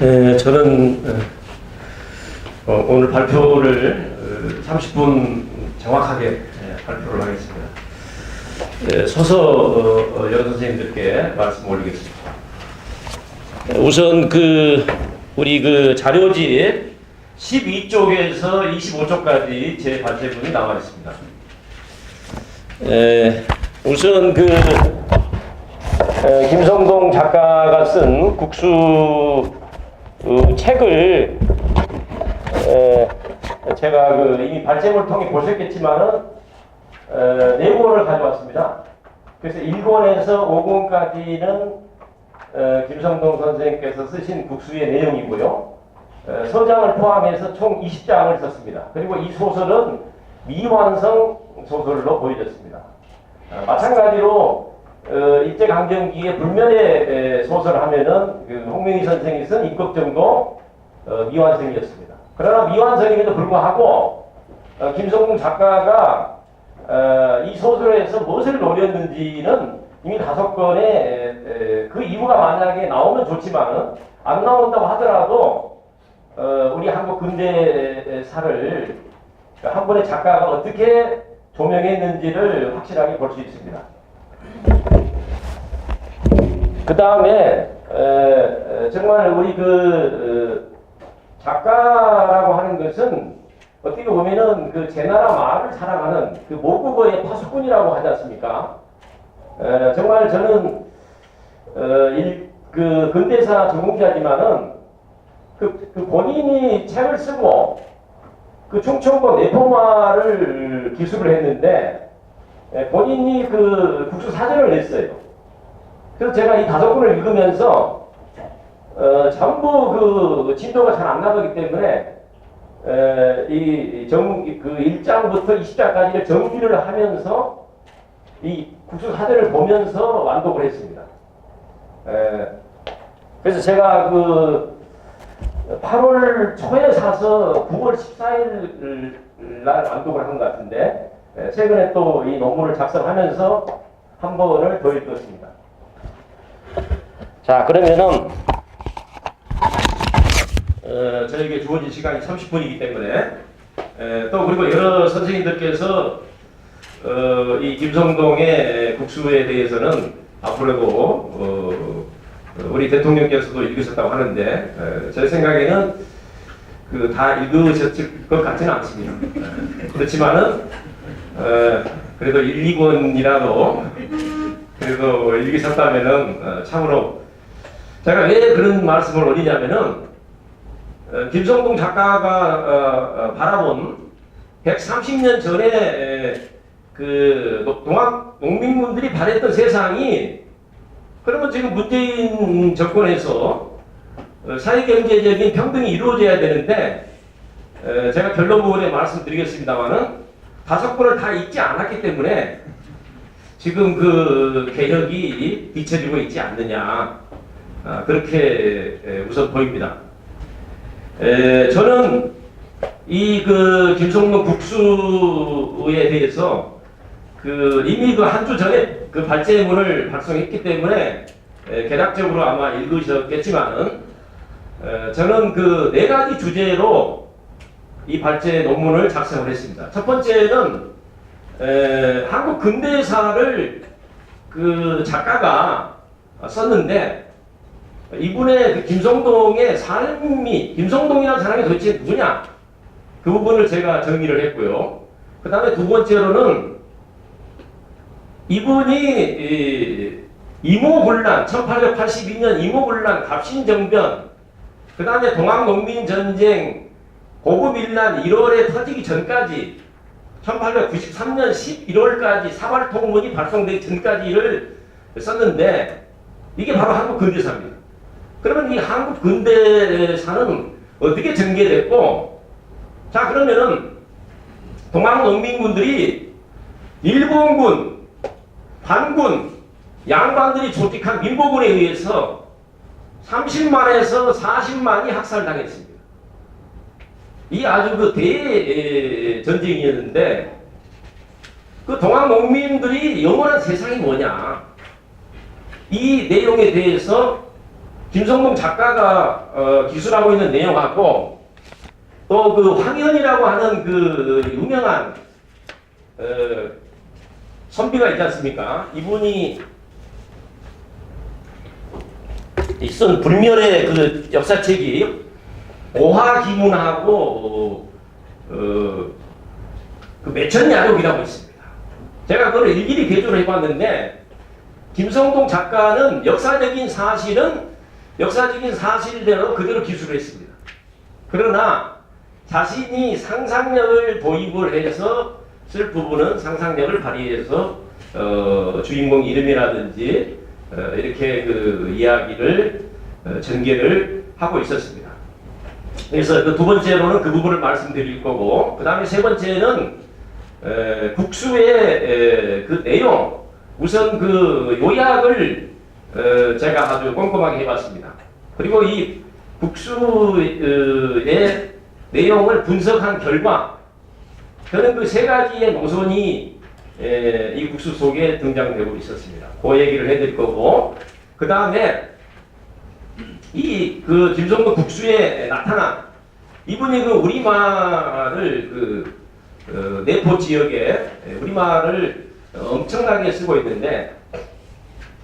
저는 오늘 발표를 30분 정확하게 발표를 하겠습니다. 서서 여러 선생님들께 말씀 올리겠습니다. 우선 우리 자료집 12쪽에서 25쪽까지 제 발제문이 나와 있습니다. 우선 김성동 작가가 쓴 국수 책을 제가 이미 발제문을 통해 보셨겠지만은 4권을 가져왔습니다. 그래서 1권에서 5권까지는 김성동 선생님께서 쓰신 국수의 내용이고요. 서장을 포함해서 총 20장을 썼습니다. 그리고 이 소설은 미완성 소설로 보여졌습니다. 마찬가지로 일제강점기에 불면의 소설을 하면은 홍명희 선생이 쓴 임꺽정도 미완성이었습니다. 그러나 미완성임에도 불구하고 김성동 작가가 이 소설에서 무엇을 노렸는지는 이미 5권에 그 이유가 만약에 나오면 좋지만은 안 나온다고 하더라도 우리 한국 근대사를 한 번의 작가가 어떻게 조명했는지를 확실하게 볼 수 있습니다. 그 다음에 정말 우리 작가라고 하는 것은 어떻게 보면은 제 나라 말을 사랑하는 모국어의 파수꾼이라고 하지 않습니까? 정말 저는 근대사 전공자지만은 본인이 책을 쓰고 충청도 내포마를 기술을 했는데 본인이 국수 사전을 냈어요. 그래서 제가 이 5권을 읽으면서 전부 진도가 잘 안 나가기 때문에 이 1장부터 20장까지를 정리를 하면서 이 국수 사전을 보면서 완독을 했습니다. 그래서 제가 8월 초에 사서 9월 14일 날 완독을 한 것 같은데 최근에 또 이 논문을 작성하면서 한 번을 더 읽었습니다. 자, 그러면은 저에게 주어진 시간이 30분이기 때문에 또 그리고 여러 선생님들께서 이 김성동의 국수에 대해서는 앞으로도 우리 대통령께서도 읽으셨다고 하는데 제 생각에는 다 읽으셨을 것 같지는 않습니다. 그렇지만은 그래도 1, 2권이라도 그래도 읽으셨다면은 참으로 제가 왜 그런 말씀을 올리냐면은 김성동 작가가 바라본 130년 전에 동학 농민군들이 바랬던 세상이 그러면 지금 문재인 정권에서 사회경제적인 평등이 이루어져야 되는데 제가 결론부분에 말씀드리겠습니다만은 5권을 다 읽지 않았기 때문에 지금 개혁이 뒤처지고 있지 않느냐 그렇게 우선 보입니다. 저는 이 김성동 국수에 대해서 이미 한 주 전에 발제문을 발송했기 때문에 개략적으로 아마 읽으셨겠지만은 저는 4가지 주제로 이 발제 논문을 작성을 했습니다. 첫 번째는 한국 근대사를 작가가 썼는데 이분의 김성동의 삶이 김성동이라는 사람이 도대체 누구냐 그 부분을 제가 정리를 했고요. 그 다음에 두 번째로는 이분이 이모군란 1882년 이모군란 갑신정변 그 다음에 동학농민전쟁 고구밀란 1월에 터지기 전까지 1893년 11월까지 사발통문이 발송되기 전까지를 썼는데 이게 바로 한국 근대사입니다. 그러면 이 한국 근대사는 어떻게 전개됐고 자 그러면은 동학농민군들이 일본군, 반군, 양반들이 조직한 민보군에 의해서 30만에서 40만이 학살당했습니다. 이 아주 대전쟁이었는데 동학농민들이 영원한 세상이 뭐냐 이 내용에 대해서 김성동 작가가 기술하고 있는 내용하고 또 그 황현이라고 하는 그 유명한 선비가 있지 않습니까? 이분이 쓴 불멸의 그 역사책이 오화기문하고 그 매천야록이라고 있습니다. 제가 그걸 일일이 개조를 해봤는데 김성동 작가는 역사적인 사실대로 그대로 기술을 했습니다. 그러나 자신이 상상력을 도입을 해서 쓸 부분은 상상력을 발휘해서 주인공 이름이라든지 이렇게 그 이야기를 전개를 하고 있었습니다. 그래서 그 두 번째로는 그 부분을 말씀드릴 거고, 그 다음에 세 번째는 국수의 그 내용, 우선 그 요약을 제가 아주 꼼꼼하게 해봤습니다. 그리고 이 국수의 내용을 분석한 결과 저는 그 세 가지의 노선이 이 국수 속에 등장되고 있었습니다. 그 얘기를 해드릴 거고, 그 다음에 이 그 김성동 국수에 나타난 이분이 그 우리말을 내포 지역에 우리말을 엄청나게 쓰고 있는데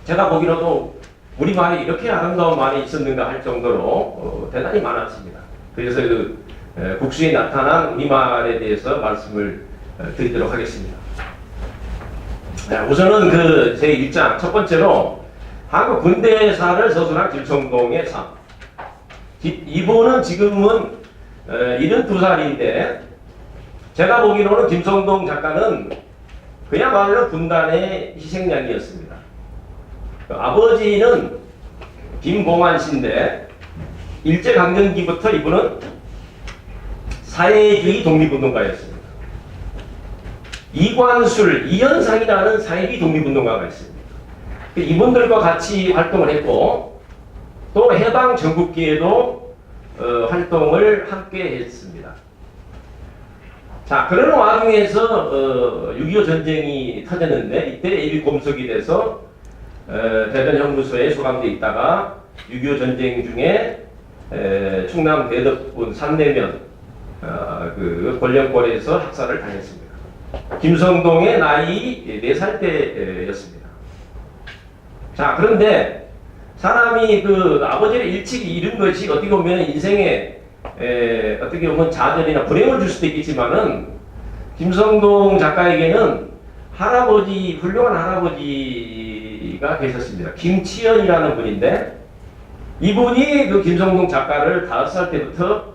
제가 보기로도 우리말이 이렇게 아름다운 말이 있었는가 할 정도로 대단히 많았습니다. 그래서 그 국수에 나타난 우리말에 대해서 말씀을 드리도록 하겠습니다. 우선은 그 제 1장 첫 번째로 한국 근대사를 서술한 김성동의 삶. 이분은 지금은 72살인데 제가 보기로는 김성동 작가는 그야말로 분단의 희생양이었습니다. 아버지는 김봉환 씨인데 일제강점기부터 이분은 사회주의 독립운동가였습니다. 이관술, 이현상이라는 사회주의 독립운동가가 있습니다. 이분들과 같이 활동을 했고 또 해방 전국기에도 활동을 함께 했습니다. 자, 그런 와중에서 6.25 전쟁이 터졌는데 이때 예비검속이 돼서 대전 형무소에 소감돼 있다가 6.25 전쟁 중에 충남 대덕군 산내면 그 권령골에서 학살을 당했습니다. 김성동의 나이 4살 때였습니다. 자, 그런데 사람이 그 아버지를 일찍 잃은 것이 어떻게 보면 인생에 어떻게 보면 좌절이나 불행을 줄 수도 있겠지만은 김성동 작가에게는 할아버지, 훌륭한 할아버지가 계셨습니다. 김치연이라는 분인데 이분이 그 김성동 작가를 5살 때부터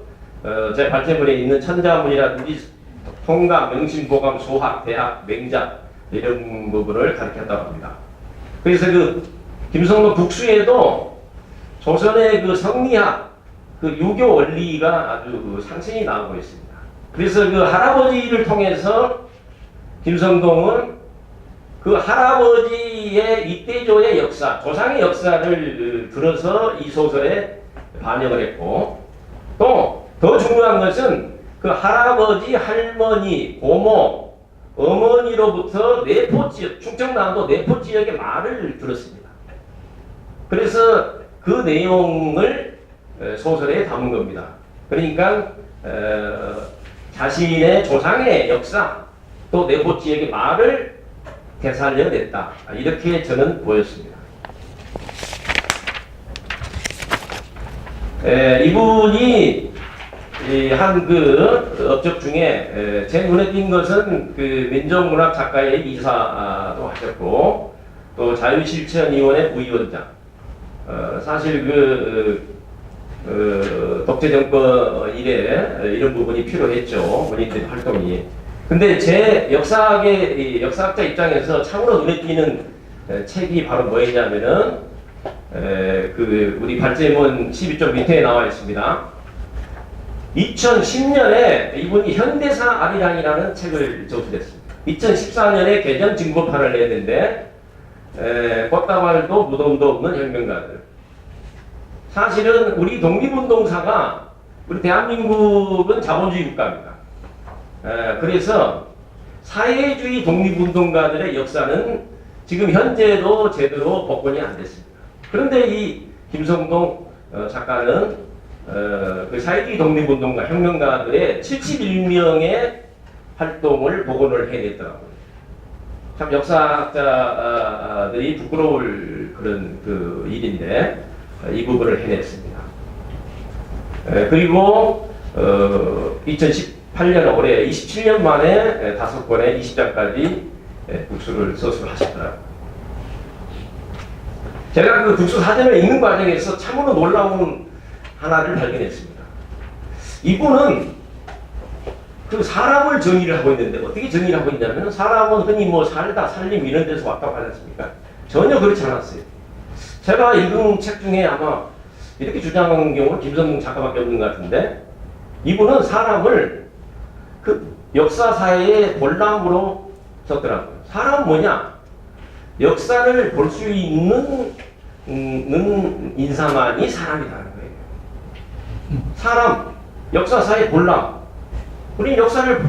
제 발제물에 있는 천자문이라든지 통감, 명심보감, 소학, 대학, 맹자 이런 부분을 가르쳤다고 합니다. 그래서 그 김성동 국수에도 조선의 그 성리학, 그 유교 원리가 아주 상승이 나오고 있습니다. 그래서 그 할아버지를 통해서 김성동은 그 할아버지의 이때조의 역사, 조상의 역사를 들어서 이 소설에 반영을 했고 또 더 중요한 것은 그 할아버지, 할머니, 고모, 어머니로부터 내포 지역, 충청남도 내포 지역의 말을 들었습니다. 그래서 그 내용을 소설에 담은 겁니다. 그러니까 자신의 조상의 역사 또 내포 지역의 말을 되살려냈다. 이렇게 저는 보였습니다. 이분이 한 그 업적 중에 제 눈에 띈 것은 그 민족문학 작가의 이사도 하셨고 또 자유실천위원회 부위원장. 사실 독재 정권 이래 이런 부분이 필요했죠. 본인들 활동이. 근데 제 역사학자 입장에서 참으로 눈에 띄는 책이 바로 뭐였냐면은 그 우리 발제문 12쪽 밑에 나와 있습니다. 2010년에 이분이 현대사 아리랑이라는 책을 저술했습니다. 2014년에 개정 증거판을 냈는데 꽃다발도 무덤도 없는 혁명가들. 사실은 우리 독립운동사가 우리 대한민국은 자본주의 국가입니다. 그래서 사회주의 독립운동가들의 역사는 지금 현재도 제대로 복원이 안 됐습니다. 그런데 이 김성동 작가는 그 사회주의 독립운동가 혁명가들의 71명의 활동을 복원을 해냈더라고요. 참 역사학자들이 부끄러울 그런 그 일인데 이 부분을 해냈습니다. 그리고 2018년 올해 27년 만에 5권의 20장까지 국수를 서술하셨더라고요. 제가 그 국수 사전을 읽는 과정에서 참으로 놀라운 하나를 발견했습니다. 이분은 그 사람을 정의를 하고 있는데 어떻게 정의를 하고 있냐면 사람은 흔히 뭐 살다 살림 이런 데서 왔다고 하지 않습니까? 전혀 그렇지 않았어요. 제가 읽은 책 중에 아마 이렇게 주장한 경우는 김성동 작가밖에 없는 것 같은데 이분은 사람을 그 역사사의 볼람으로 썼더라고요. 사람은 뭐냐? 역사를 볼 수 있는 인사만이 사람이라는 거예요. 사람, 역사사의 볼람. 우리 역사를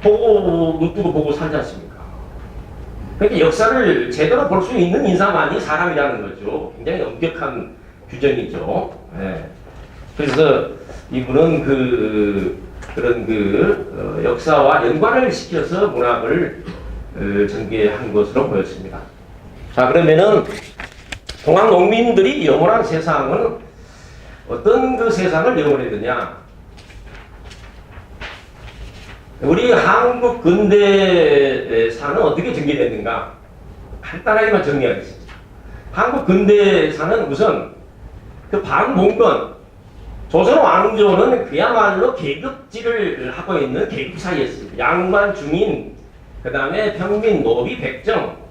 보고 눈 뜨고 보고 살지 않습니까? 그러니까 역사를 제대로 볼 수 있는 인사만이 사람이라는 거죠. 굉장히 엄격한 규정이죠. 네. 그래서 이분은 그런 역사와 연관을 시켜서 문학을 전개한 것으로 보였습니다. 자, 그러면은 동학 농민들이 영원한 세상은 어떤 그 세상을 영원했느냐? 우리 한국 근대사는 어떻게 전개됐는가? 간단하게만 정리하겠습니다. 한국 근대사는 우선 그 반봉건, 조선 왕조는 그야말로 계급지를 하고 있는 계급 사이였습니다. 양반, 중인, 그 다음에 평민, 노비, 백정.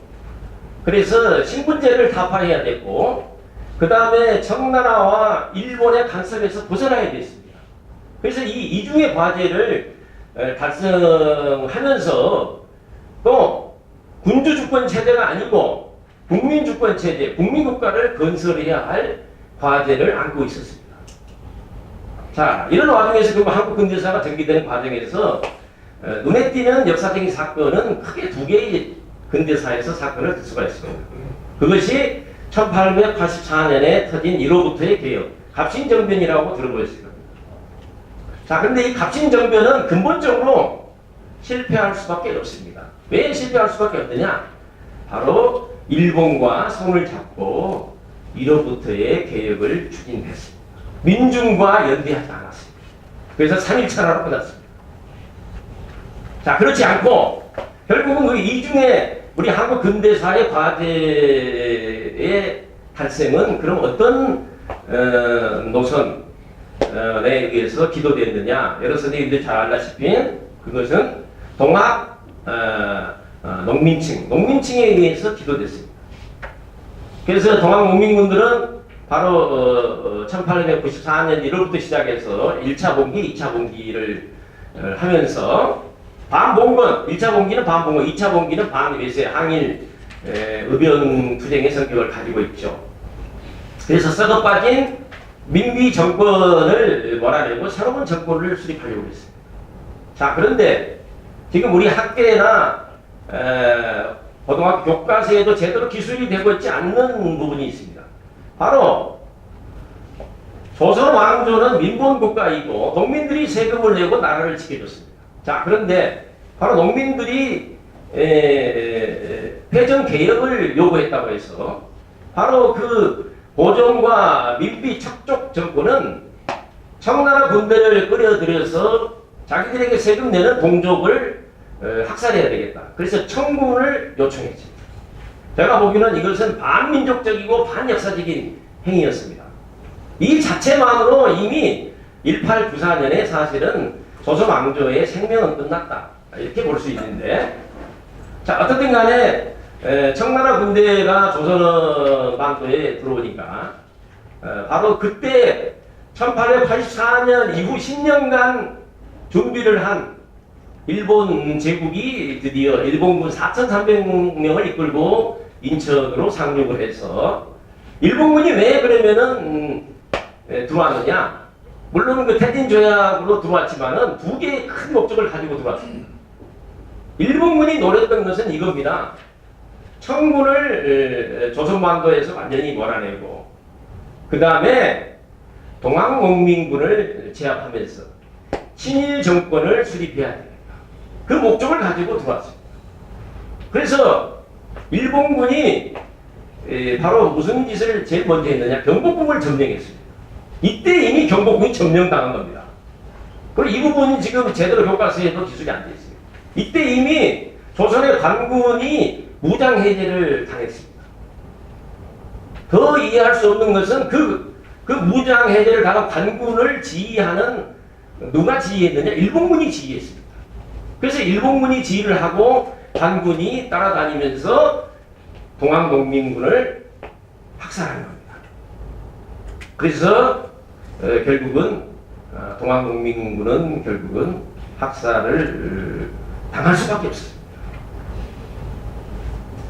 그래서 신분제를 타파해야 됐고, 그 다음에 청나라와 일본의 간섭에서 벗어나야 됐습니다. 그래서 이 이중의 과제를 달성하면서 또 군주주권 체제가 아니고 국민주권 체제, 국민국가를 건설해야 할 과제를 안고 있었습니다. 자, 이런 와중에서 그 한국 근대사가 전개되는 과정에서 눈에 띄는 역사적인 사건은 크게 두 개의 근대사에서 사건을 들 수가 있습니다. 그것이 1884년에 터진 1호부터의 개혁, 갑신정변이라고 들어보셨을 겁니다. 자, 근데 이 갑신정변은 근본적으로 실패할 수밖에 없습니다. 왜 실패할 수밖에 없느냐? 바로 일본과 손을 잡고 1호부터의 개혁을 추진했습니다. 민중과 연대하지 않았습니다. 그래서 3.1천하로 끝났습니다. 자, 그렇지 않고 결국은 그 이중에 우리 한국 근대사의 과제의 발생은 그럼 어떤 노선에 의해서 기도되었느냐? 여러 선생님들 잘 알다시피 그것은 동학 농민층에 의해서 기도됐습니다. 그래서 동학 농민군들은 바로 1894년 1월부터 시작해서 1차 봉기, 2차 봉기를 하면서 반봉건, 1차 봉기는 반봉건, 2차 봉기는 반외세, 항일 의병투쟁의 성격을 가지고 있죠. 그래서 썩어 빠진 민비 정권을 몰아내고 새로운 정권을 수립하려고 했습니다. 자, 그런데 지금 우리 학계나 고등학교 교과서에도 제대로 기술이 되고 있지 않는 부분이 있습니다. 바로 조선 왕조는 민본 국가이고 농민들이 세금을 내고 나라를 지켜줬습니다. 자, 그런데 바로 농민들이 패전 개혁을 요구했다고 해서 바로 그 고종과 민비 척족 정권은 청나라 군대를 끌어들여서 자기들에게 세금 내는 동족을 학살해야 되겠다. 그래서 청군을 요청했습니다. 제가 보기에는 이것은 반민족적이고 반역사적인 행위였습니다. 이 자체만으로 이미 1894년에 사실은 조선 왕조의 생명은 끝났다. 이렇게 볼 수 있는데, 자, 어떻든 간에 청나라 군대가 조선 반도에 들어오니까 바로 그때 1884년 이후 10년간 준비를 한 일본 제국이 드디어 일본군 4,300명을 이끌고 인천으로 상륙을 해서 일본군이 왜 그러면은 들어왔느냐? 물론 그 태진 조약으로 들어왔지만은 두 개의 큰 목적을 가지고 들어왔습니다. 일본군이 노렸던 것은 이겁니다. 청군을 조선반도에서 완전히 몰아내고 그 다음에 동학농민군을 제압하면서 친일 정권을 수립해야 됩니다. 그 목적을 가지고 들어왔습니다. 그래서 일본군이 바로 무슨 짓을 제일 먼저 했느냐? 경복궁을 점령했습니다. 이때 이미 경복궁이 점령당한 겁니다. 그리고 이 부분이 지금 제대로 교과서에도 기술이 안 돼 있어요. 이때 이미 조선의 관군이 무장해제를 당했습니다. 더 이해할 수 없는 것은 그 무장해제를 당한 관군을 지휘하는 누가 지휘했느냐? 일본군이 지휘했습니다. 그래서 일본군이 지휘를 하고 관군이 따라다니면서 동학농민군을 학살한 겁니다. 그래서 결국은 동학농민군은 결국은 학살을 당할 수밖에 없었습니다.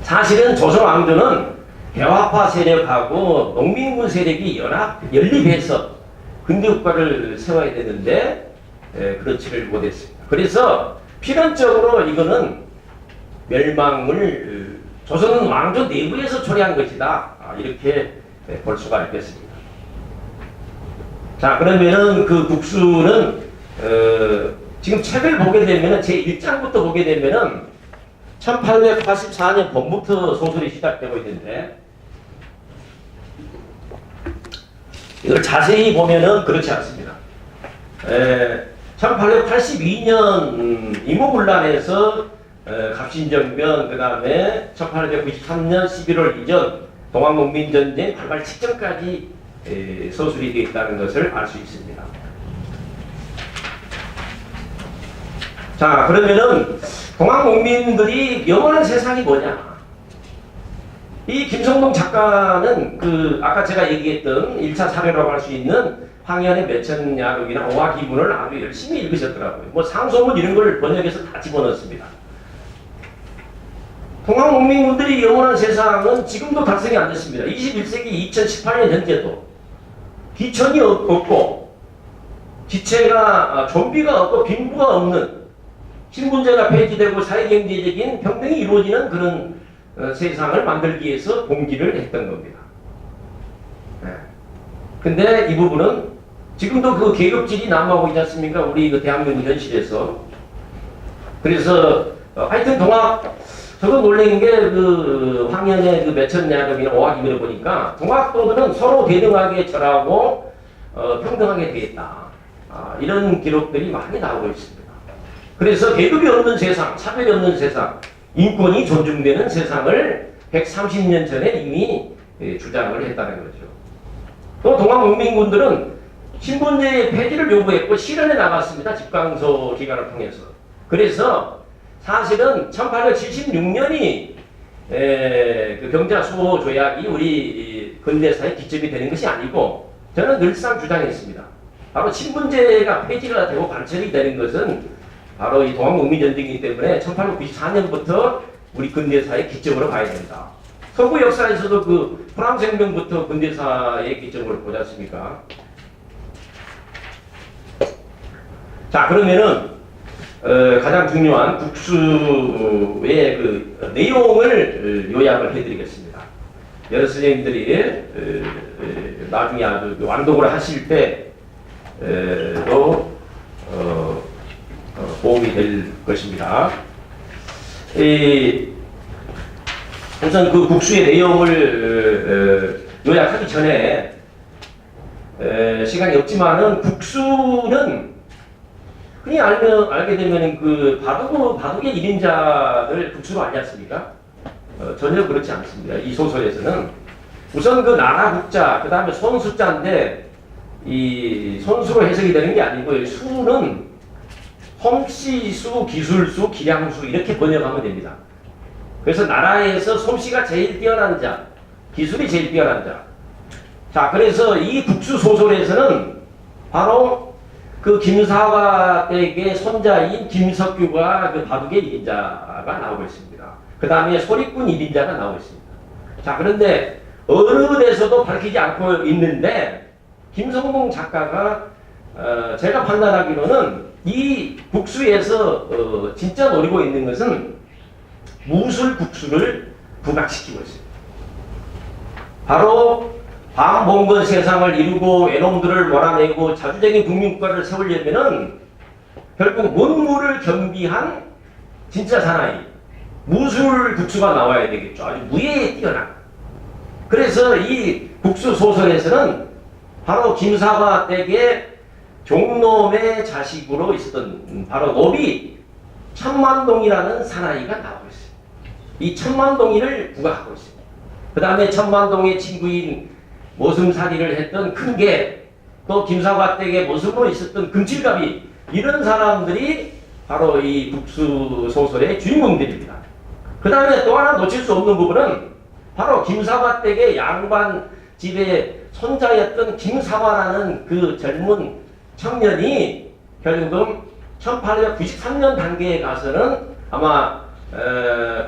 사실은 조선 왕조는 개화파 세력하고 농민군 세력이 연립해서 근대국가를 세워야 되는데 그렇지를 못했습니다. 그래서 필연적으로 이거는 멸망을 조선은 왕조 내부에서 초래한 것이다. 이렇게 볼 수가 있겠습니다. 자, 그러면은 그 국수는 지금 책을 보게 되면은 제 1장부터 보게 되면은 1884년 봄부터 소설이 시작되고 있는데 이걸 자세히 보면은 그렇지 않습니다. 1882년 이모군란에서 갑신정변, 그 다음에 1893년 11월 이전 동학농민전쟁 발발 직전까지 서술이 되어 있다는 것을 알 수 있습니다. 자, 그러면은 동학농민들이 영원한 세상이 뭐냐? 이 김성동 작가는 아까 제가 얘기했던 1차 사례라고 할 수 있는 황현의 매천야록이나 오화기문을 아주 열심히 읽으셨더라고요. 뭐 상소문 이런 걸 번역해서 다 집어넣습니다. 동학농민군들이 영원한 세상은 지금도 달성이 안 됐습니다. 21세기 2018년 현재도 기천이 없고 지체가 좀비가 없고 빈부가 없는 신분제가 폐지되고 사회경제적인 평등이 이루어지는 그런 세상을 만들기 위해서 봉기를 했던 겁니다. 근데 이 부분은 지금도 그 계급질이 남아오고 있지 않습니까? 우리 그 대한민국 현실에서. 그래서 하여튼 저도 놀란 게 황현의 매천야록이나 오화기문을 보니까 동학도들은 서로 대등하게 절하고 평등하게 되겠다. 이런 기록들이 많이 나오고 있습니다. 그래서 계급이 없는 세상, 차별이 없는 세상, 인권이 존중되는 세상을 130년 전에 이미 주장을 했다는 거죠. 또 동학농민군들은 신분제의 폐지를 요구했고 실현해 나갔습니다. 집강서 기간을 통해서. 그래서 사실은 1876년이 그 병자수호 조약이 우리 근대사의 기점이 되는 것이 아니고 저는 늘상 주장했습니다. 바로 신분제가 폐지가 되고 관철이 되는 것은 바로 이 동학농민전쟁이기 때문에 1894년부터 우리 근대사의 기점으로 봐야 된다. 서구 역사에서도 그 프랑스 혁명부터 근대사의 기점으로 보지 않습니까? 자, 그러면은 가장 중요한 국수의 그 내용을 요약을 해드리겠습니다. 여러 선생님들이 나중에 아주 완독을 하실 때도 도움이 될 것입니다. 우선 그 국수의 내용을 요약하기 전에 시간이 없지만은 국수는 흔히 알게 되면 그 바둑의 1인자를 국수로 알지 않습니까? 전혀 그렇지 않습니다. 이 소설에서는 우선 그 나라 국자, 그 다음에 손수자인데 이 손수로 해석이 되는 게 아니고 수는 솜씨수, 기술수, 기량수 이렇게 번역하면 됩니다. 그래서 나라에서 솜씨가 제일 뛰어난 자, 기술이 제일 뛰어난 자. 자, 그래서 이 국수 소설에서는 바로 그 김사화 댁의 손자인 김석규가 그 바둑의 1인자가 나오고 있습니다. 그 다음에 소리꾼 1인자가 나오고 있습니다. 자, 그런데 어느 데서도 밝히지 않고 있는데 김성동 작가가 제가 판단하기로는 이 국수에서 진짜 노리고 있는 것은 무술 국수를 부각시키고 있습니다. 바로 방봉건 세상을 이루고 외놈들을 몰아내고 자주적인 국민국가를 세우려면은 결국 문무를 겸비한 진짜 사나이 무술 국수가 나와야 되겠죠. 아주 무예에 뛰어난. 그래서 이 국수 소설에서는 바로 김사과 댁의 종놈의 자식으로 있었던 바로 노비 천만동이라는 사나이가 나오고 있어요. 이 천만동이를 부각하고 있습니다. 그 다음에 천만동의 친구인 모슴살이를 했던 큰개, 또 김사과 댁의 모습으로 있었던 금칠갑이, 이런 사람들이 바로 이 국수 소설의 주인공들입니다. 그 다음에 또 하나 놓칠 수 없는 부분은 바로 김사과 댁의 양반 집의 손자였던 김사과라는 그 젊은 청년이 결국은 1893년 단계에 가서는 아마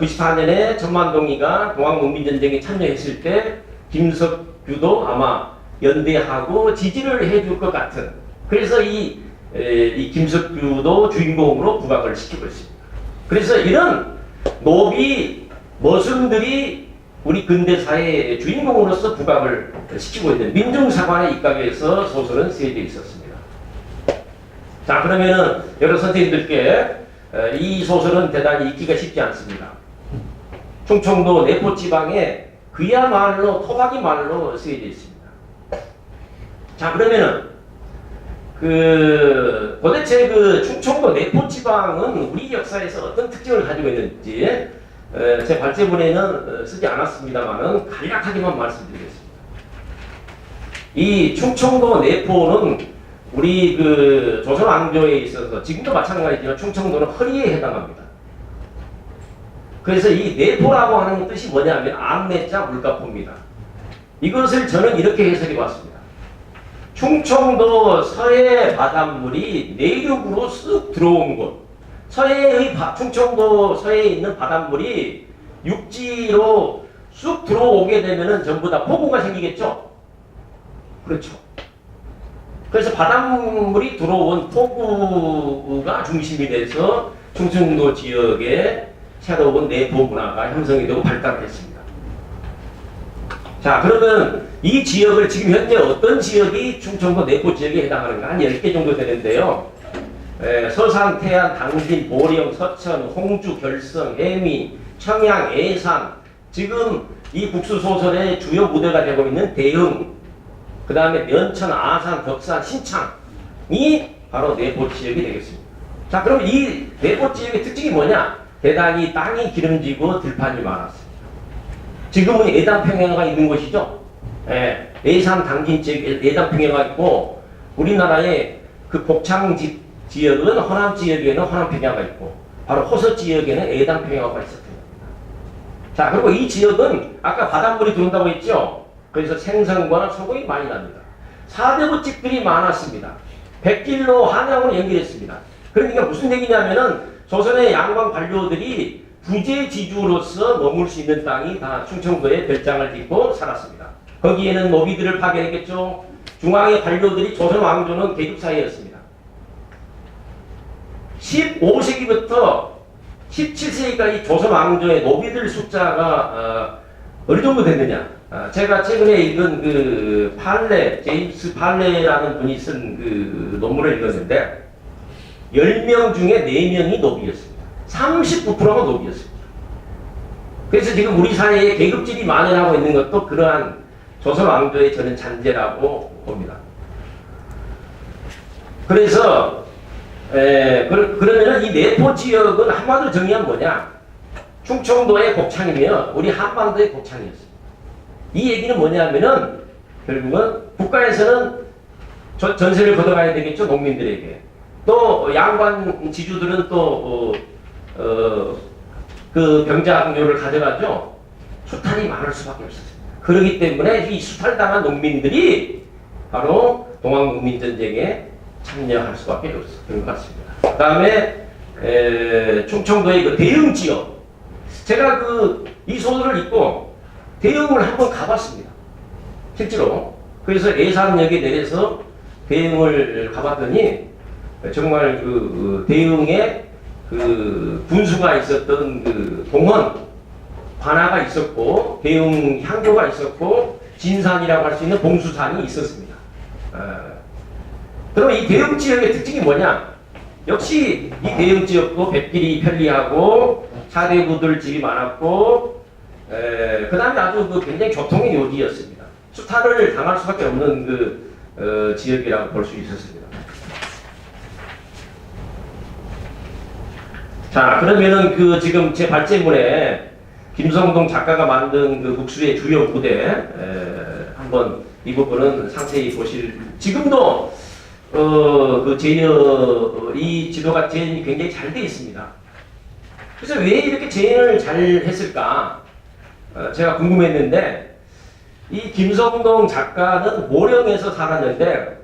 94년에 천만동이가 동학농민전쟁에 참여했을 때 김석규도 아마 연대하고 지지를 해줄 것 같은, 그래서 이 김석규도 주인공으로 부각을 시키고 있습니다. 그래서 이런 노비 머슴들이 우리 근대사의 주인공으로서 부각을 시키고 있는 민중사관의 입각에서 소설은 쓰여져 있었습니다. 자, 그러면은 여러 선생님들께 이 소설은 대단히 읽기가 쉽지 않습니다. 충청도 내포지방에 그야말로 토박이 말로 쓰여져 있습니다. 자, 그러면은 도대체 그 충청도 내포지방은 우리 역사에서 어떤 특징을 가지고 있는지 제 발제문에는 쓰지 않았습니다만은 간략하게만 말씀드리겠습니다. 이 충청도 내포는 우리 그 조선 왕조에 있어서 지금도 마찬가지지만 충청도는 허리에 해당합니다. 그래서 이 내포라고 하는 뜻이 뭐냐면 암내자 물가포입니다. 이것을 저는 이렇게 해석해 봤습니다. 충청도 서해 바닷물이 내륙으로 쓱 들어온 곳, 충청도 서해에 있는 바닷물이 육지로 쑥 들어오게 되면은 전부 다 폭우가 생기겠죠? 그렇죠. 그래서 바닷물이 들어온 폭우가 중심이 돼서 충청도 지역에 새로운 내포 문화가 형성이 되고 발달했습니다. 자, 그러면 이 지역을 지금 현재 어떤 지역이 충청도 내포 지역에 해당하는가? 한 10개 정도 되는데요. 서산, 태안, 당진, 보령, 서천, 홍주, 결성, 해미, 청양, 예산, 지금 이 국수소설의 주요 무대가 되고 있는 대흥, 그 다음에 면천, 아산, 덕산, 신창이 바로 내포 지역이 되겠습니다. 자, 그럼 이 내포 지역의 특징이 뭐냐? 대단히 땅이 기름지고 들판이 많았습니다. 지금은 예당평야가 있는 곳이죠. 예산, 당진 지역에 예당평야가 있고, 우리나라의 그 곡창 지역은 호남 지역에는 호남평야가 있고, 바로 호서 지역에는 예당평야가 있었습니다. 자, 그리고 이 지역은 아까 바닷물이 들어온다고 했죠. 그래서 생선과 소고기 많이 납니다. 4대 부집들이 많았습니다. 백길로 한양으로 연결했습니다. 그러니까 무슨 얘기냐면은 조선의 양반 관료들이 부재지주로서 머물 수 있는 땅이 다 충청도에 별장을 짓고 살았습니다. 거기에는 노비들을 파견했겠죠. 중앙의 관료들이 조선 왕조는 계급 사회였습니다. 15세기부터 17세기까지 조선 왕조의 노비들 숫자가 어느 정도 됐느냐? 제가 최근에 읽은 그 제임스 팔레라는 분이 쓴 그 논문을 읽었는데 10명 중에 4명이 노비였습니다. 39%가 노비였습니다. 그래서 지금 우리 사회에 계급질이 만연하고 있는 것도 그러한 조선 왕조의 저는 잔재라고 봅니다. 그래서 그러면은 이 내포 지역은 한마디로 정의하면 뭐냐? 충청도의 곡창이며 우리 한반도의 곡창이었습니다. 이 얘기는 뭐냐면은 결국은 국가에서는 전세를 걷어가야 되겠죠, 농민들에게. 또 양반 지주들은 또 그 병자학료를 가져가죠. 수탈이 많을 수밖에 없었습니다. 그렇기 때문에 이 수탈당한 농민들이 바로 동학농민전쟁에 참여할 수밖에 없었던 것 같습니다. 그 다음에 충청도의 그 대흥 지역, 제가 이 소설을 읽고 대흥을 한번 가봤습니다. 실제로. 그래서 예산역에 내려서 대흥을 가봤더니 정말 대흥에 군수가 있었던 동원 관아가 있었고 대흥 향교가 있었고 진산이라고 할 수 있는 봉수산이 있었습니다. 그럼 이 대흥 지역의 특징이 뭐냐? 역시 이 대흥 지역도 뱃길이 편리하고 사대부들 집이 많았고, 그 다음에 아주 그 굉장히 교통의 요지였습니다. 수탈을 당할 수밖에 없는 그 지역이라고 볼 수 있었습니다. 자, 그러면은 그 지금 제 발제문에 김성동 작가가 만든 그 국수의 주요 무대, 한번 이 부분은 상세히 보실. 지금도 그 이 지도가 재현이 굉장히 잘 되어 있습니다. 그래서 왜 이렇게 재현을 잘 했을까? 제가 궁금했는데, 이 김성동 작가는 모령에서 살았는데,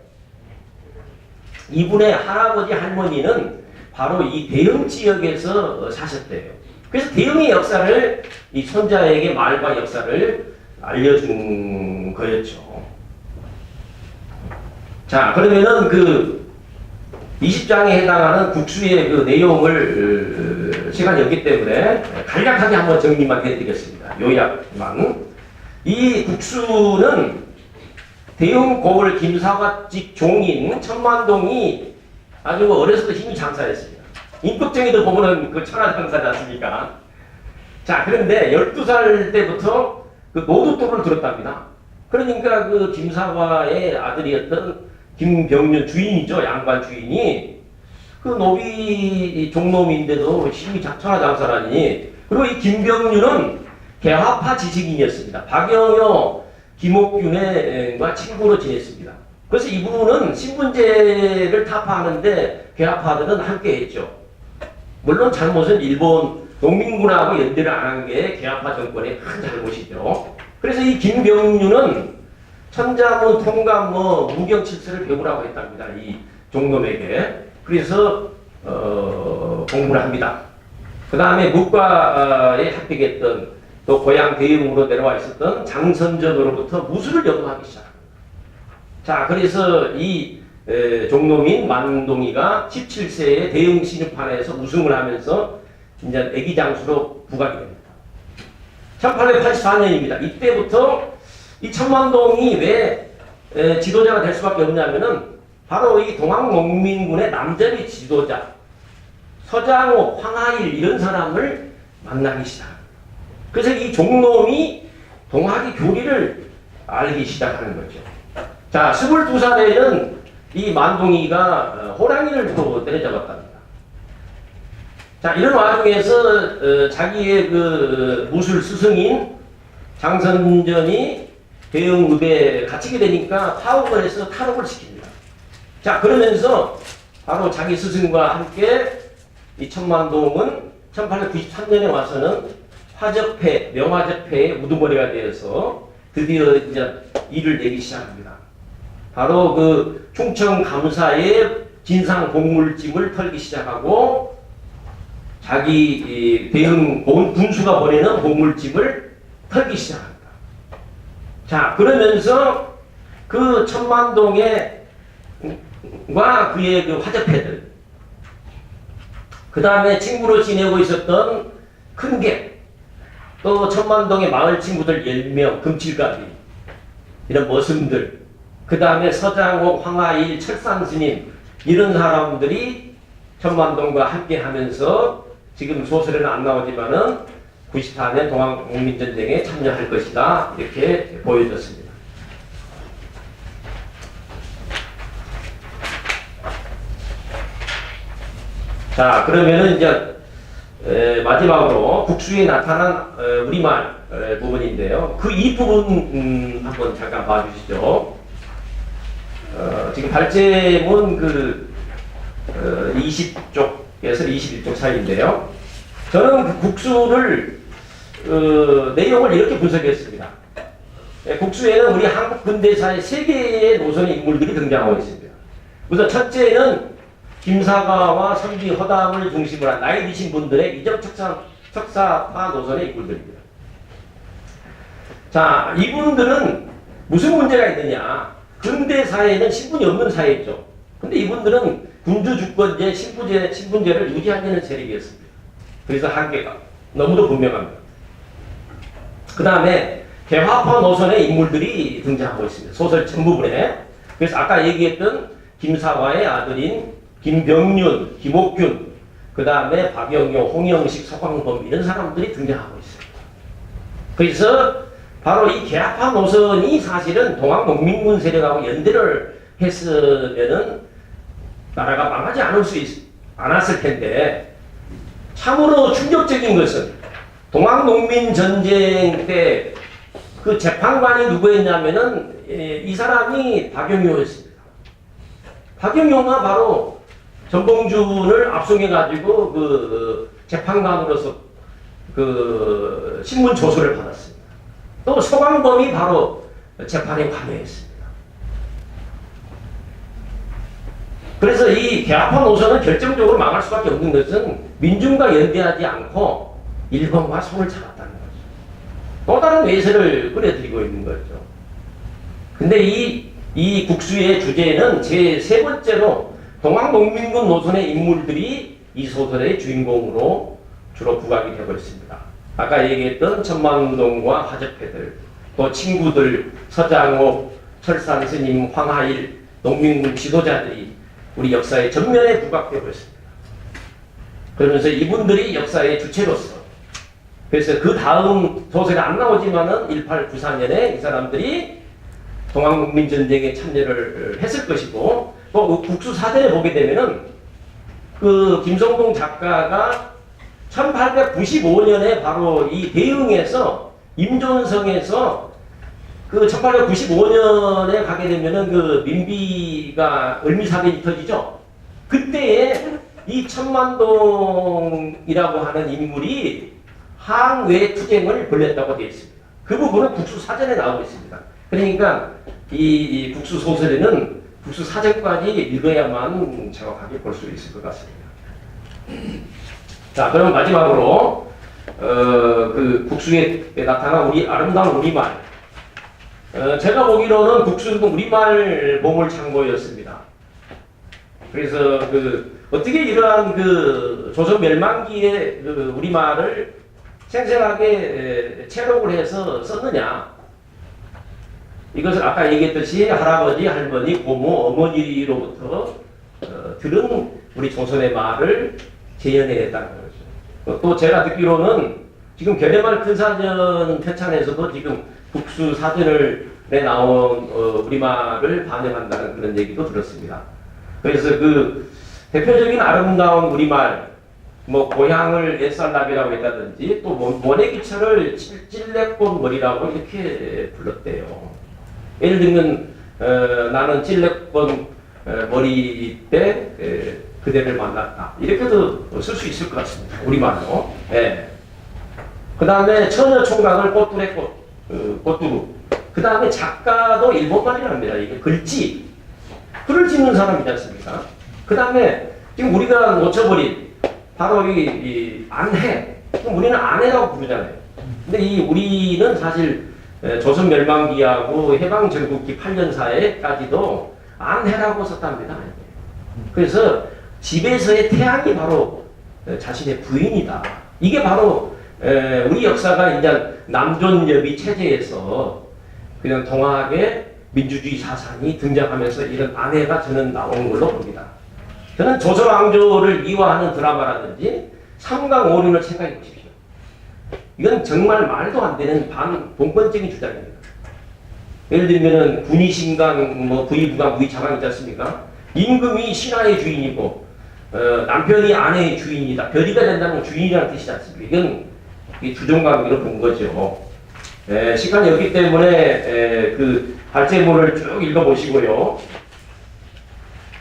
이분의 할아버지 할머니는 바로 이 대흥 지역에서 사셨대요. 그래서 대흥의 역사를 이 손자에게 마을과 역사를 알려준 거였죠. 자, 그러면은 그 20장에 해당하는 국수의 그 내용을 시간이 없기 때문에 간략하게 한번 정리만 해드리겠습니다. 요약만. 이 국수는 대흥 고을 김사갓집 종인 천만동이 아주 어렸을 때 힘이 장사했습니다. 임꺽정이도 보면은 그 천하장사지 않습니까? 자, 그런데 12살 때부터 그 노도토를 들었답니다. 그러니까 그 김사과의 아들이었던 김병륜 주인이죠. 양반 주인이 그 노비 종놈인데도 힘이 천하장사라니. 그리고 이 김병륜은 개화파 지식인이었습니다. 박영효, 김옥균과 친구로 지냈습니다. 그래서 이분은 신분제를 타파하는데 개화파들은 함께 했죠. 물론 잘못은 일본 농민군하고 연대를 안 한 게 개화파 정권의 큰 잘못이죠. 그래서 이 김병륜은 천자문, 통감무, 무경칠서를 배우라고 했답니다. 이 종놈에게. 그래서 공부를 합니다. 그 다음에 문과에 합격했던 또 고향 대흥으로 내려와 있었던 장선전으로부터 무술을 연구하기 시작합니다. 자, 그래서 이 종놈인 만동이가 17세에 대흥 신입판에서 우승을 하면서 이제 애기 장수로 부각이 됩니다. 1884년입니다. 이때부터 이 천만동이 왜 지도자가 될 수밖에 없냐면은 바로 이 동학농민군의 남자비 지도자 서장호, 황하일 이런 사람을 만나기 시작합니다. 그래서 이 종놈이 동학의 교리를 알기 시작하는 거죠. 자, 22살에는 이 만동이가 호랑이를 또 때려잡았답니다. 자, 이런 와중에서 자기의 그 무술 스승인 장선전이 대흥읍에 갇히게 되니까 파업을 해서 탈옥을 시킵니다. 자, 그러면서 바로 자기 스승과 함께 이 천만동은 1893년에 와서는 화적패, 명화적패의 우두머리가 되어서 드디어 이제 일을 내기 시작합니다. 바로 그 충청 감사의 진상 곡물집을 털기 시작하고 자기 대흥 군수가 보내는 곡물집을 털기 시작합니다. 자, 그러면서 그 천만동의 과 그의 그 화적패들, 그 다음에 친구로 지내고 있었던 큰개, 또 천만동의 마을 친구들 10명, 금칠가비, 이런 머슴들, 그 다음에 서장옥, 황하일, 철산스님, 이런 사람들이 천만동과 함께 하면서 지금 소설에는 안 나오지만은 94년 동학농민전쟁에 참여할 것이다. 이렇게 보여졌습니다. 자, 그러면은 이제 마지막으로 국수에 나타난 우리말 부분인데요. 그 이 부분 한번 잠깐 봐주시죠. 지금 발제문 그 20쪽에서 21쪽 사이인데요. 저는 그 국수를 내용을 이렇게 분석했습니다. 국수에는 우리 한국 근대사의 세 개의 노선의 인물들이 등장하고 있습니다. 우선 첫째는 김사과와 선비 허담을 중심으로 한 나이 드신 분들의 이적 척사파 노선의 인물들입니다. 자, 이분들은 무슨 문제가 있느냐? 근대사회는 신분이 없는 사회죠. 근데 이분들은 군주주권제, 신분제를 유지하려는 세력이었습니다. 그래서 한계가 너무도 분명합니다. 그 다음에 개화파 노선의 인물들이 등장하고 있습니다. 소설 전부분에. 그래서 아까 얘기했던 김사화의 아들인 김병륜, 김옥균, 그 다음에 박영효, 홍영식, 서광범 이런 사람들이 등장하고 있어요. 그래서 바로 이 개화파 노선이 사실은 동학농민군 세력하고 연대를 했으면은 나라가 망하지 않았을 텐데, 참으로 충격적인 것은 동학농민 전쟁 때 그 재판관이 누구였냐면은 이 사람이 박영효였습니다. 박영효가 바로 전봉준을 압송해가지고 그 재판관으로서 그 신문 조서를 받았습니다. 또 서광범이 바로 재판에 관여했습니다. 그래서 이 개화파 노선은 결정적으로 망할 수밖에 없는 것은 민중과 연대하지 않고 일본과 손을 잡았다는 거죠. 또 다른 외세를 끌어들이고 있는 거죠. 근데 이 국수의 주제는 제 세 번째로 동학농민군 노선의 인물들이 이 소설의 주인공으로 주로 부각이 되고 있습니다. 아까 얘기했던 천만동과 화적패들, 또 친구들, 서장호, 철산스님, 황하일, 농민군 지도자들이 우리 역사의 전면에 부각되고 있습니다. 그러면서 이분들이 역사의 주체로서, 그래서 그 다음 소설이 안 나오지만은 1894년에 이 사람들이 동학농민전쟁에 참여를 했을 것이고, 또 국수 사전에 보게 되면은 그 김성동 작가가 1895년에 바로 이 대흥에서 임존성에서 그 1895년에 가게 되면은 그 민비가 을미사변이 터지죠. 그때에 이 천만동이라고 하는 인물이 항외 투쟁을 벌였다고 되어 있습니다. 그 부분은 국수 사전에 나오고 있습니다. 그러니까 이 국수 소설에는 국수 사전까지 읽어야만 정확하게 볼 수 있을 것 같습니다. 자, 그럼 마지막으로 그 국수에 나타난 우리 아름다운 우리말. 제가 보기로는 국수는 우리말 보물창고였습니다. 그래서 그 어떻게 이러한 그 조선 멸망기의 그 우리말을 생생하게 채록을 해서 썼느냐? 이것을 아까 얘기했듯이 할아버지, 할머니, 고모, 어머니로부터 들은 우리 조선의 말을 재현해냈다는 거죠. 또 제가 듣기로는 지금 견해말 큰사전 편찬에서도 지금 국수 사전에 나온 우리말을 반영한다는 그런 얘기도 들었습니다. 그래서 그 대표적인 아름다운 우리말, 뭐 고향을 옛살납이라고 했다든지, 또 모내기철을 찔레꽃 머리라고 이렇게 불렀대요. 예를 들면 나는 찔레꽃 머리 때 그대를 만났다, 이렇게도 쓸 수 있을 것 같습니다. 우리말로. 예. 그 다음에 처녀총각을 꽃두레 꽃두루. 그 다음에 작가도 일본말이랍니다. 이게 글씨, 글을 짓는 사람이지 않습니까? 그 다음에 지금 우리가 놓쳐버린 바로 이 안해. 우리는 안해라고 부르잖아요. 근데 이 우리는 사실 조선 멸망기하고 해방 전국기 8년사에까지도 안해라고 썼답니다. 그래서 집에서의 태양이 바로 자신의 부인이다. 이게 바로 우리 역사가 이제 남존여비 체제에서 그냥 동학의 민주주의 사상이 등장하면서 이런 안해가 저는 나오는 걸로 봅니다. 저는 조선왕조를 미화하는 드라마라든지 삼강오륜을 생각해 보십시오. 이건 정말 말도 안 되는 반동권적인 주장입니다. 예를 들면은 군의신강, 뭐 부의부강, 부의차강 있지 않습니까? 임금이 신하의 주인이고 남편이 아내의 주인이다. 별이가 된다는 주인이라는 뜻이지 않습니까? 이건 주종관계로 본 거죠. 시간이 없기 때문에 그 발제문을 쭉 읽어보시고요.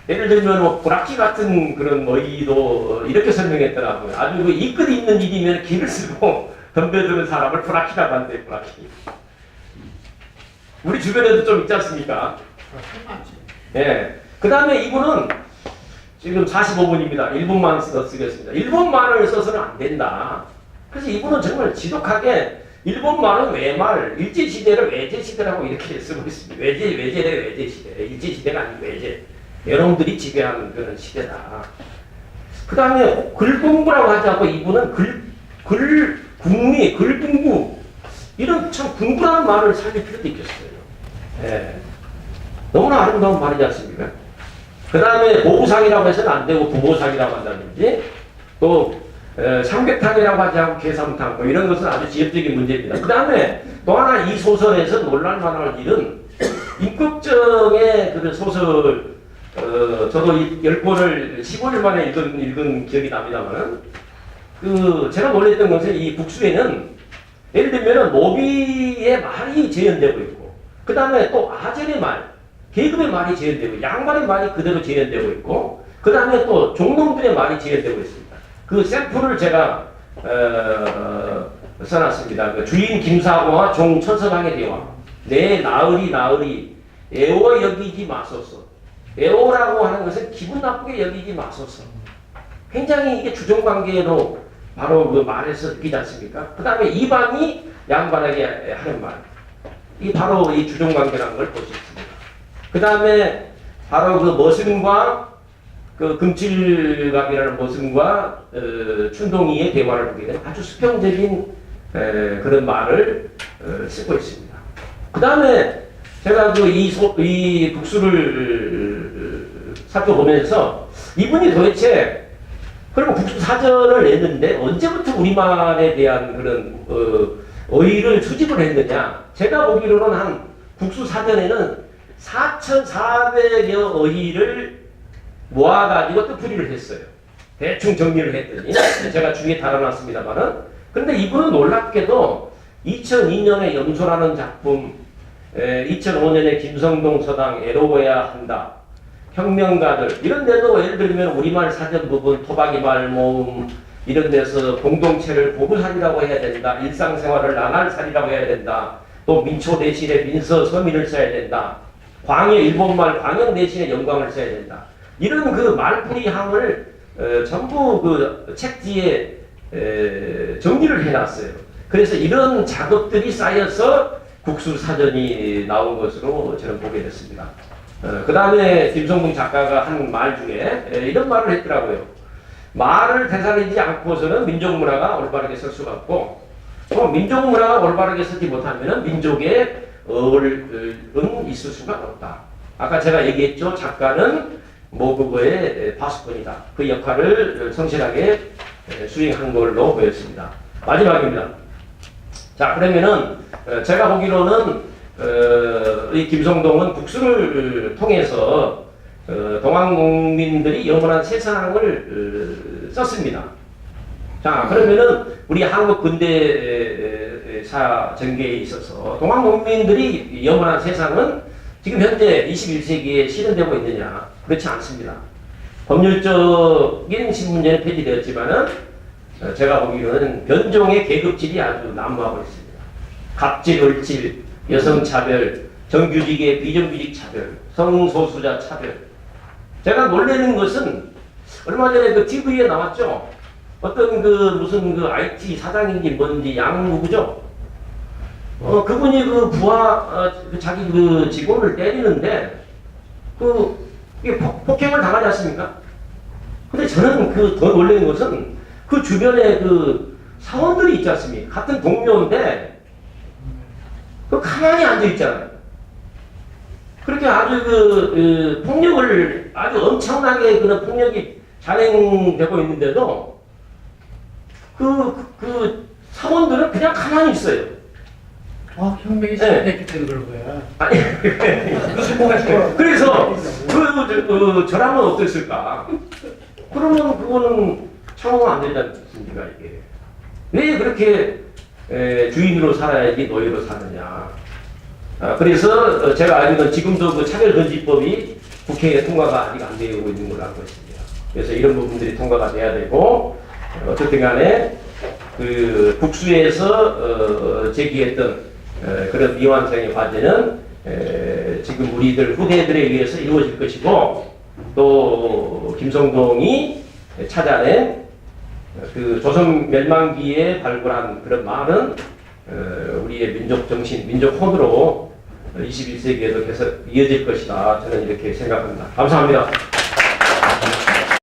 예를 들면 뭐 불악기 같은 그런 어휘도 이렇게 설명했더라고요. 아주 그 이끝 있는 일이면 기를 쓰고 덤벼드는 사람을 불악기라고 한대. 불악기. 우리 주변에도 좀 있지 않습니까? 예. 그 다음에 이분은 지금 45분입니다. 1분만 쓰겠습니다. 일본말을 써서는 안 된다. 그래서 이분은 정말 지독하게 일본말은 외말, 일제시대를 외제시대라고 이렇게 쓰고 있습니다. 외제래 외제시대. 일제시대가 아니고 외제. 여러분들이 지배하는 그런 시대다. 그 다음에 글 공부라고 하지 않고 이분은 글 공부, 이런 참 궁금한 말을 살릴 필요도 있겠어요. 예. 너무나 아름다운 말이지 않습니까? 그 다음에 보부상이라고 해서는 안 되고 부보상이라고 한다든지 또 삼계탕이라고 하지 않고 개삼탕 뭐 이런 것은 아주 지엽적인 문제입니다. 그 다음에 또 하나 이 소설에서 놀랄만한 일은 임꺽정의 그 소설 저도 10권을 15일 만에 읽은 기억이 납니다만은 제가 놀랬던 것은 이 북수에는 예를 들면 노비의 말이 재현되고 있고 그 다음에 또 아절의 말, 계급의 말이 재현되고 양반의 말이 그대로 재현되고 있고 그 다음에 또 종놈들의 말이 재현되고 있습니다. 그 샘플을 제가 써놨습니다. 그 주인 김사고와 종 천서강의 대화. 내 나으리 애워 여기지 마소서. 애워라고 하는 것은 기분 나쁘게 여기지 마소서. 굉장히 이게 주종관계로 바로 그 말에서 느끼지 않습니까? 그 다음에 이방이 양반에게 하는 말. 이 바로 이 주종관계라는 걸 볼 수 있습니다. 그 다음에 바로 그 머슴과 그 금칠갑이라는 머슴과 춘동이의 대화를 보게 되면 아주 수평적인 그런 말을 쓰고 있습니다. 그 다음에 제가 이 북수를 살펴보면서 이분이 도대체 그리고 북수 사전을 냈는데 언제부터 우리말에 대한 그런 어휘를 수집을 했느냐? 제가 보기로는 한 북수 사전에는 4,400여 어휘를 모아가지고 뜻풀이를 했어요. 대충 정리를 했더니 제가 주위에 달아놨습니다만은 그런데 이분은 놀랍게도 2002년에 염소라는 작품 2005년에 김성동 서당 애로워야 한다. 혁명가들 이런 데도 예를 들면 우리말 사전 부분 토박이 말 모음 이런 데서 공동체를 보부살이라고 해야 된다. 일상생활을 나날살이라고 해야 된다. 또 민초 대신에 민서 서민을 써야 된다. 광해 일본말 광영 대신에 영광을 써야 된다. 이런 그 말풀이항을 전부 그 책 뒤에 정리를 해놨어요. 그래서 이런 작업들이 쌓여서 국수사전이 나온 것으로 저는 보게 됐습니다. 그 다음에 김성동 작가가 한 말 중에 이런 말을 했더라고요. 말을 되살리지 않고서는 민족문화가 올바르게 설 수가 없고 또 민족문화가 올바르게 서지 못하면 민족의 어울은 있을 수가 없다. 아까 제가 얘기했죠. 작가는 모국어의 파수꾼이다. 그 역할을 성실하게 수행한 걸로 보였습니다. 마지막입니다. 자, 그러면은 제가 보기로는 이 김성동은 북수를 통해서 동학농민들이 영원한 세상을 썼습니다. 자, 그러면은 우리 한국 근대사 전개에 있어서 동학농민들이 영원한 세상은 지금 현재 21세기에 실현되고 있느냐? 그렇지 않습니다. 법률적인 신문제는 폐지되었지만은 제가 보기로는 변종의 계급질이 아주 난무하고 있습니다. 갑질, 을질, 여성차별, 정규직의 비정규직 차별, 성소수자 차별. 제가 놀라는 것은 얼마 전에 그 TV에 나왔죠. 어떤 그 무슨 그 IT 사장인지 뭔지 양누구죠. 그분이 그 부하 자기 그 직원을 때리는데 이게 폭행을 당하지 않습니까? 근데 저는 더 놀라는 것은 그 주변에 그 사원들이 있지 않습니까? 같은 동료인데 가만히 앉아 있잖아요. 그렇게 아주 폭력을 아주 엄청나게 그런 폭력이 잔행되고 있는데도 그 사원들은 그냥 가만히 있어요. 혁명이 시작됐기 때문에 그런 거야. 아니, 그래서 저라면 어땠을까? 그러면 그거는 참으면 안 되지 않습니까, 이게? 왜 그렇게 주인으로 살아야지 노예로 사느냐? 그래서 제가 알기로는 지금도 그 차별금지법이 국회에 통과가 아직 안 되고 있는 걸로 알고 있습니다. 그래서 이런 부분들이 통과가 돼야 되고 어쨌든 간에 그 국수에서 제기했던 그런 미완성의 과제는 지금 우리들 후대들에 의해서 이루어질 것이고 또 김성동이 찾아낸 그 조선 멸망기에 발굴한 그런 말은 우리의 민족 정신, 민족 혼으로 21세기에도 계속 이어질 것이다. 저는 이렇게 생각합니다. 감사합니다.